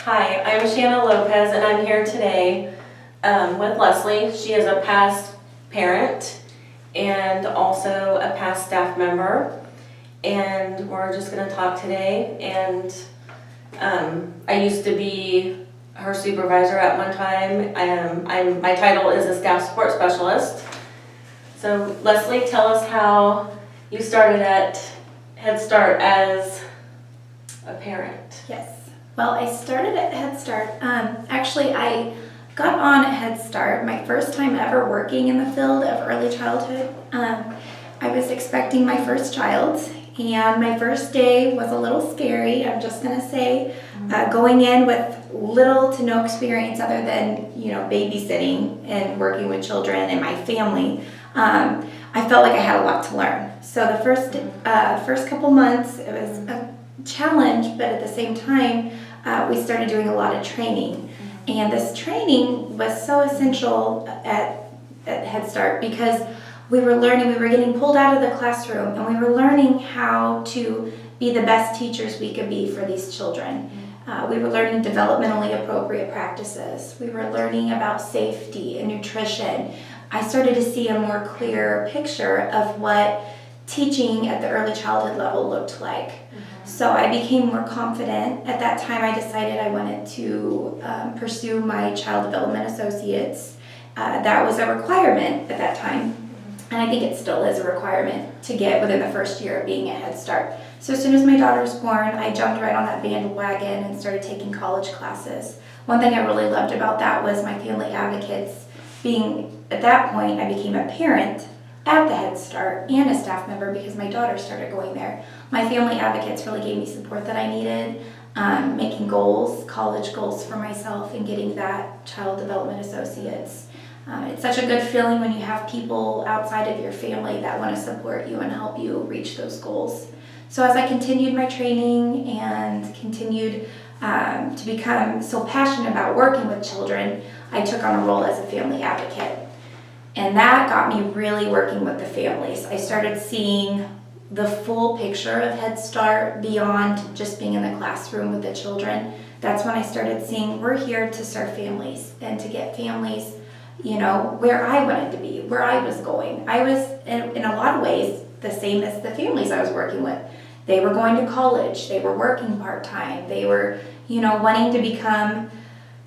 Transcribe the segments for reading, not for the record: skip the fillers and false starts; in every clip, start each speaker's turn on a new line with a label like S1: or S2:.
S1: Hi, I'm Shanna Lopez, and I'm here today with Lesley. She is a past parent and also a past staff member, and we're just going to talk today. And I used to be her supervisor at one time. My title is a staff support specialist. So Lesley, tell us how you started at Head Start as a parent.
S2: Yes. Well, I started at Head Start. Actually, I got on at Head Start my first time ever working in the field of early childhood. I was expecting my first child, and my first day was a little scary, I'm just going to say. Going in with little to no experience other than, babysitting and working with children and my family. I felt like I had a lot to learn. So the first couple months, it was a challenge, but at the same time, we started doing a lot of training. And this training was so essential at Head Start because we were getting pulled out of the classroom, and we were learning how to be the best teachers we could be for these children. We were learning developmentally appropriate practices. We were learning about safety and nutrition. I started to see a more clear picture of what teaching at the early childhood level looked like. So I became more confident. At that time, I decided I wanted to pursue my Child Development Associates. That was a requirement at that time, and I think it still is a requirement to get within the first year of being at Head Start. So as soon as my daughter was born, I jumped right on that bandwagon and started taking college classes. One thing I really loved about that was my family advocates. At that point, I became a parent at the Head Start and a staff member because my daughter started going there. My family advocates really gave me support that I needed, making goals, college goals for myself, and getting that Child Development Associates. It's such a good feeling when you have people outside of your family that want to support you and help you reach those goals. So as I continued my training and continued to become so passionate about working with children, I took on a role as a family advocate. And that got me really working with the families. I started seeing the full picture of Head Start beyond just being in the classroom with the children. That's when I started seeing we're here to serve families and to get families, where I wanted to be, where I was going. I was, in a lot of ways, the same as the families I was working with. They were going to college. They were working part-time. They were, wanting to become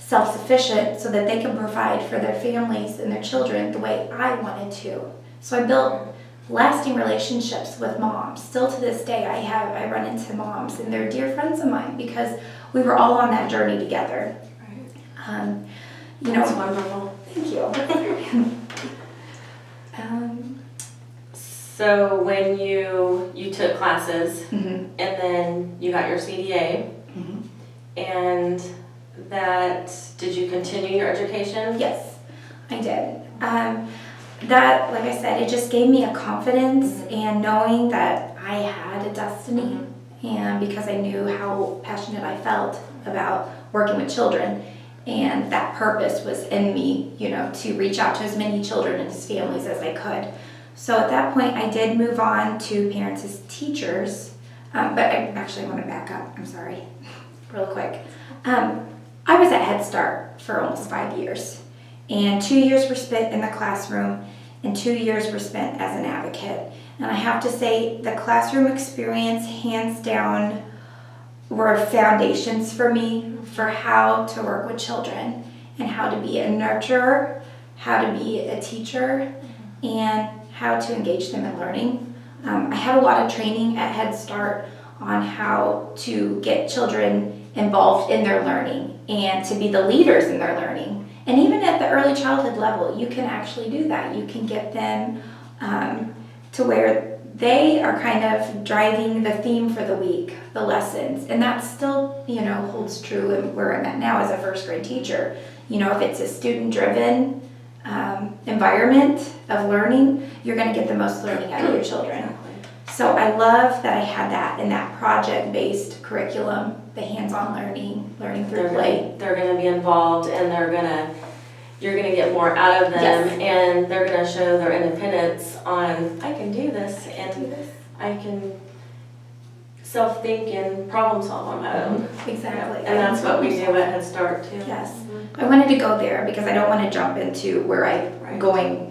S2: self-sufficient so that they could provide for their families and their children the way I wanted to. So I built lasting relationships with moms. Still to this day, I run into moms, and they're dear friends of mine because we were all on that journey together.
S1: Right. That's wonderful.
S2: Thank you.
S1: So when you took classes, and then you got your CDA, and did you continue your education?
S2: Yes, I did. That, like I said, it just gave me a confidence and knowing that I had a destiny, and because I knew how passionate I felt about working with children, and that purpose was in me, to reach out to as many children and his families as I could. So at that point, I did move on to parents as teachers, but I want to back up. I'm sorry, real quick. I was at Head Start for almost 5 years, and 2 years were spent in the classroom, and 2 years were spent as an advocate. And I have to say, the classroom experience, hands down, were foundations for me for how to work with children and how to be a nurturer, how to be a teacher, and how to engage them in learning. I had a lot of training at Head Start on how to get children involved in their learning and to be the leaders in their learning. And even at the early childhood level, you can actually do that. You can get them to where they are kind of driving the theme for the week, the lessons. And that still, holds true in where I'm at now as a first grade teacher. If it's a student-driven environment of learning, you're going to get the most learning out of your children. So I love that I had that in that project-based curriculum, the hands-on learning through play.
S1: They're going to be involved, and you're going to get more out of them,
S2: yes.
S1: And they're going to show their independence on, I can do this, and I can self-think and problem solve on my own.
S2: Exactly.
S1: And that's what we do at Head Start too.
S2: Yes. I wanted to go there because I don't want to jump into where I'm
S1: Right.
S2: going,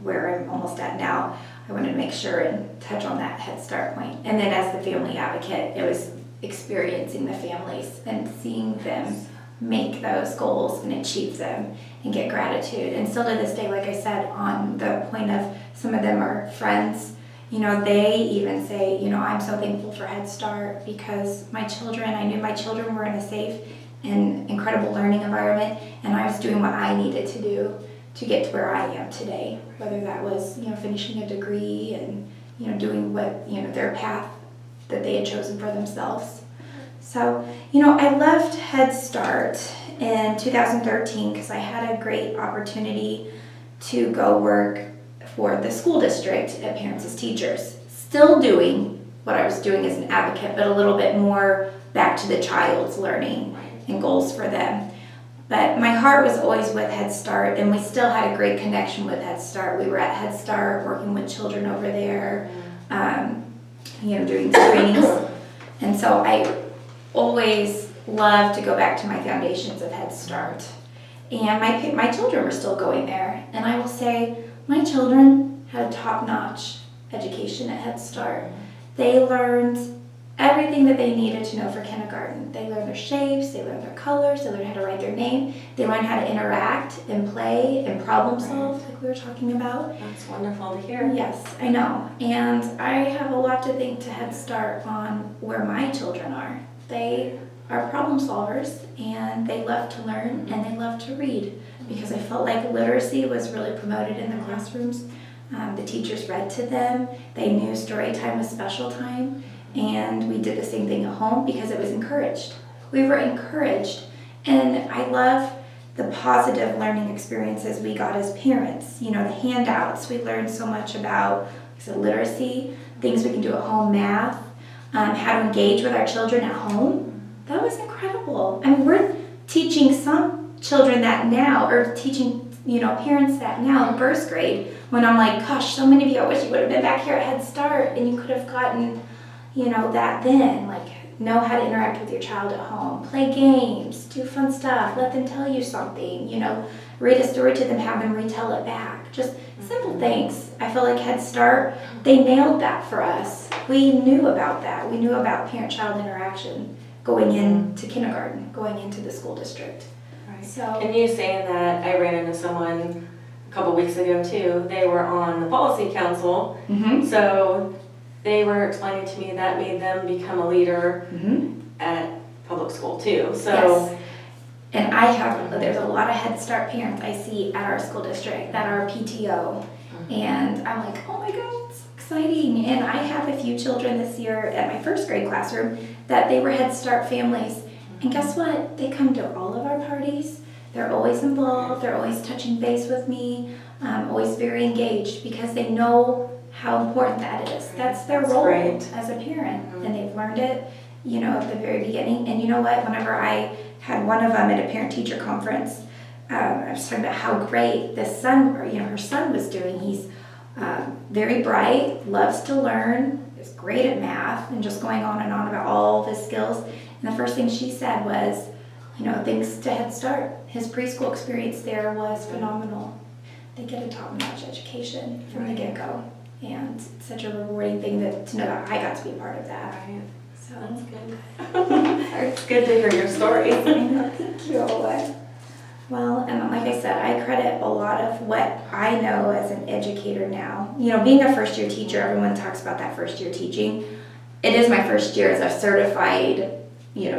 S2: where I'm almost at now. I wanted to make sure and touch on that Head Start point. And then as the family advocate, it was experiencing the families and seeing them make those goals and achieve them and get gratitude. And still to this day, like I said, on the point of some of them are friends, they even say, I'm so thankful for Head Start because I knew my children were in a safe and incredible learning environment, and I was doing what I needed to do to get to where I am today, whether that was, finishing a degree and, doing what, their path that they had chosen for themselves. So, I left Head Start in 2013 because I had a great opportunity to go work for the school district at Parents as Teachers. Still doing what I was doing as an advocate, but a little bit more back to the child's learning and goals for them. But my heart was always with Head Start, and we still had a great connection with Head Start. We were at Head Start working with children over there, doing trainings. And so I always loved to go back to my foundations of Head Start. And my children were still going there. And I will say, my children had a top-notch education at Head Start. They learned everything that they needed to know for kindergarten. They learned their shapes, they learned their colors, they learned how to write their name, they learned how to interact and play and problem solve, like we were talking about.
S1: That's wonderful to hear.
S2: Yes, I know. And I have a lot to thank to Head Start on where my children are. They are problem solvers, and they love to learn, and they love to read, because I felt like literacy was really promoted in the classrooms. The teachers read to them. They knew story time was special time. And we did the same thing at home because it was encouraged. We were encouraged. And I love the positive learning experiences we got as parents. The handouts. We learned so much about literacy, things we can do at home, math, how to engage with our children at home. That was incredible. I mean, we're teaching some children that now, or teaching parents that now in first grade, when I'm like, gosh, so many of you, I wish you would have been back here at Head Start and you could have gotten that then, like, know how to interact with your child at home, play games, do fun stuff, let them tell you something, read a story to them, have them retell it back. Just simple things. I feel like Head Start, they nailed that for us. We knew about that. We knew about parent-child interaction going into kindergarten, going into the school district.
S1: Right.
S2: So,
S1: and you saying that, I ran into someone a couple weeks ago too. They were on the policy council, so they were explaining to me that made them become a leader at public school too. So,
S2: yes. And there's a lot of Head Start parents I see at our school district that are PTO. And I'm like, oh my God, it's exciting. And I have a few children this year at my first grade classroom that they were Head Start families. And guess what? They come to all of our parties. They're always involved. They're always touching base with me, always very engaged because they know how important that is. That's their role as a parent, and they've learned it, at the very beginning. And you know what? Whenever I had one of them at a parent-teacher conference, I was talking about how great her son was doing. He's very bright, loves to learn, is great at math, and just going on and on about all of his skills. And the first thing she said was, thanks to Head Start, his preschool experience there was phenomenal. They get a top-notch education from the get-go. And it's such a rewarding thing to know that I got to be a part of that.
S1: Right.
S2: So
S1: That's good. It's good to hear your story.
S2: Thank you. Well, and like I said, I credit a lot of what I know as an educator now. Being a first-year teacher, everyone talks about that first year teaching. It is my first year as a certified,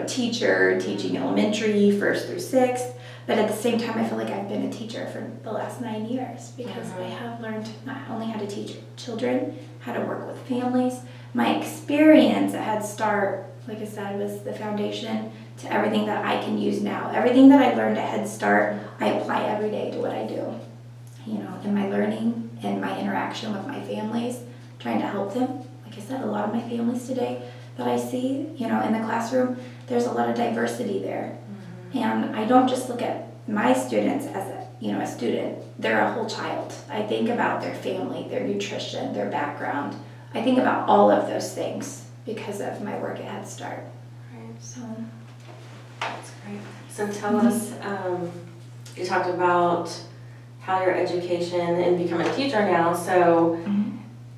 S2: teacher, teaching elementary, 1st through 6th. But at the same time, I feel like I've been a teacher for the last 9 years because I have learned not only how to teach children, how to work with families. My experience at Head Start, like I said, was the foundation to everything that I can use now. Everything that I learned at Head Start, I apply every day to what I do. In my learning and my interaction with my families, trying to help them. Like I said, a lot of my families today that I see, in the classroom, there's a lot of diversity there. And I don't just look at my students as a student. They're a whole child. I think about their family, their nutrition, their background. I think about all of those things because of my work at Head Start.
S1: Right.
S2: So,
S1: That's great. So tell us, you talked about how your education and becoming a teacher now, so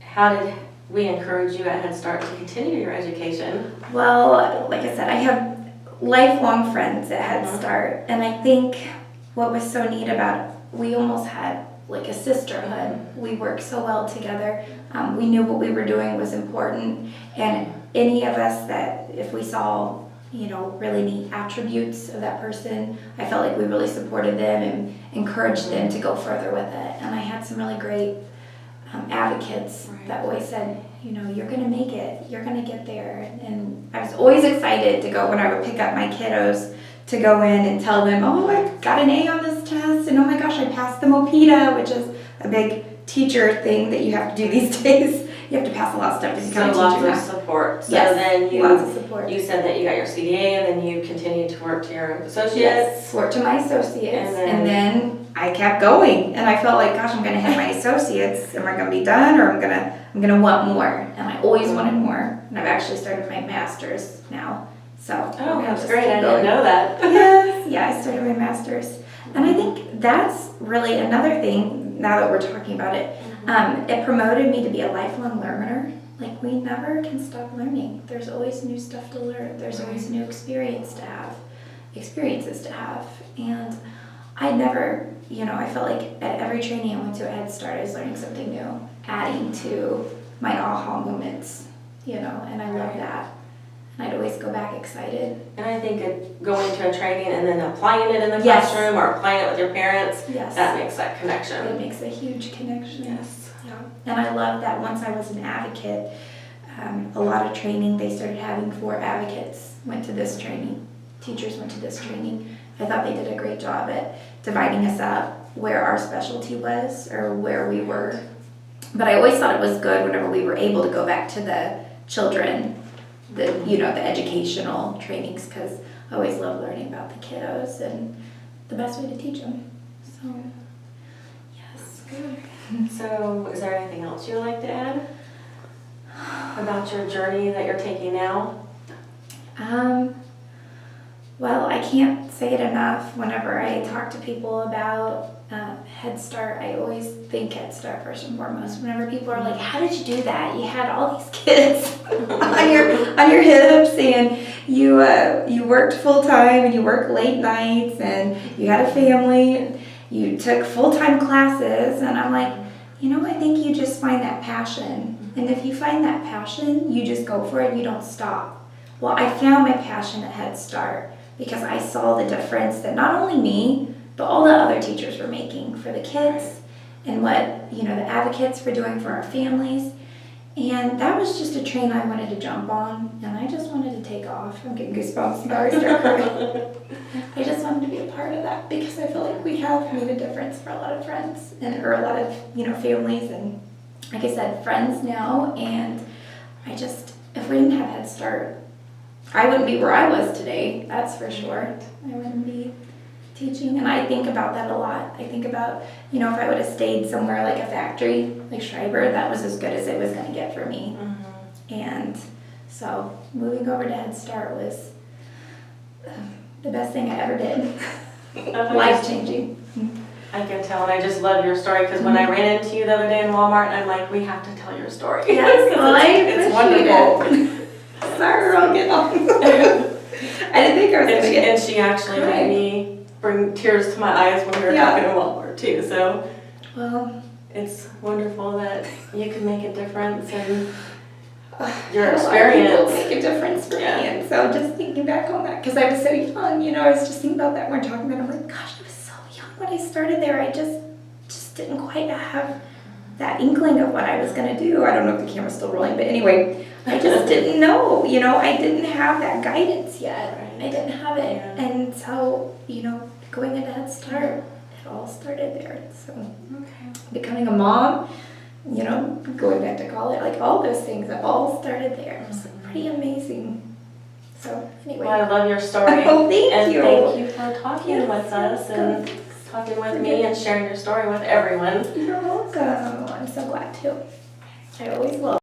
S1: how did we encourage you at Head Start to continue your education?
S2: well, like I said, I have lifelong friends at Head Start, and I think what was so neat about it, we almost had like a sisterhood. We worked so well together. We knew what we were doing was important, and any of us that if we saw really neat attributes of that person, I felt like we really supported them and encouraged them to go further with it. And I had some really great advocates that always said, you're going to make it, you're going to get there. And I was always excited to go when I would pick up my kiddos to go in and tell them, oh, I got an A on this test, and oh my gosh, I passed the MOPEDA, which is a big teacher thing that you have to do these days. You have to pass a lot of stuff to become a teacher.
S1: So lots of support. So
S2: yes,
S1: then
S2: lots of support.
S1: You said that you got your CDA and then you continued to work to your associates.
S2: Yes, worked to my associates, and then I kept going, and I felt like, gosh, I'm gonna hit my associates. Am I gonna be done, or I'm gonna want more? And I always wanted more. And I've actually started my master's now. So
S1: that's great. I didn't know that.
S2: Yes, yeah, I started my master's, and I think that's really another thing. Now that we're talking about it, it promoted me to be a lifelong learner. Like, we never can stop learning. There's always new stuff to learn. There's always new experiences to have. And I never, I felt like at every training I went to at Head Start, I was learning something new, adding to my aha moments, and I love that. And I'd always go back excited.
S1: And I think going to a training and then applying it in the classroom or applying it with your parents, that makes that connection.
S2: It makes a huge connection.
S1: Yes.
S2: Yeah. And I love that once I was an advocate, a lot of training they started having for advocates went to this training. Teachers went to this training. I thought they did a great job at dividing us up where our specialty was or where we were. But I always thought it was good whenever we were able to go back to the children, the educational trainings, because I always love learning about the kiddos and the best way to teach them. So, yes.
S1: Good. So, is there anything else you would like to add about your journey that you're taking now?
S2: Well, I can't say it enough. Whenever I talk to people about Head Start, I always think Head Start first and foremost. Whenever people are like, how did you do that? You had all these kids on your hips, and you worked full time, and you worked late nights, and you had a family, and you took full-time classes. And I'm like, I think you just find that passion. And if you find that passion, you just go for it, you don't stop. Well, I found my passion at Head Start because I saw the difference that not only me, but all the other teachers were making for the kids, and what the advocates were doing for our families. And that was just a train I wanted to jump on, and I just wanted to take off. I'm getting goosebumps now. I start crying. I just wanted to be a part of that because I feel like we have made a difference for a lot of friends or a lot of families, and like I said, friends now. And if we didn't have Head Start, I wouldn't be where I was today, that's for sure. I wouldn't be teaching, and I think about that a lot. I think about, if I would have stayed somewhere like a factory, like Schreiber, that was as good as it was going to get for me. And so moving over to Head Start was the best thing I ever did. Life-changing.
S1: I can tell, and I just love your story, because when I ran into you the other day in Walmart, I'm like, we have to tell your story.
S2: Yes, well,
S1: it's wonderful.
S2: Sorry, I'll get on. I didn't think I was going to get.
S1: And she actually made me bring tears to my eyes when we were talking in Walmart too. So,
S2: well,
S1: it's wonderful that you can make a difference, and
S2: your experience make a difference for me. And so, just thinking back on that, because I was so young, I was just thinking about that when we're talking about it. I'm like, gosh, I was so young when I started there. I just didn't quite have that inkling of what I was going to do. I don't know if the camera's still rolling, but anyway, I just didn't know, I didn't have that guidance yet. Right. I didn't have it. Yeah. And so, going into Head Start, it all started there. So, becoming a mom, going back to college, like all those things, it all started there. It was pretty amazing. So, anyway.
S1: Well, I love your story.
S2: Oh, thank you.
S1: And thank you for talking with us and talking with me and sharing your story with everyone.
S2: You're welcome. I'm so glad too. I always will.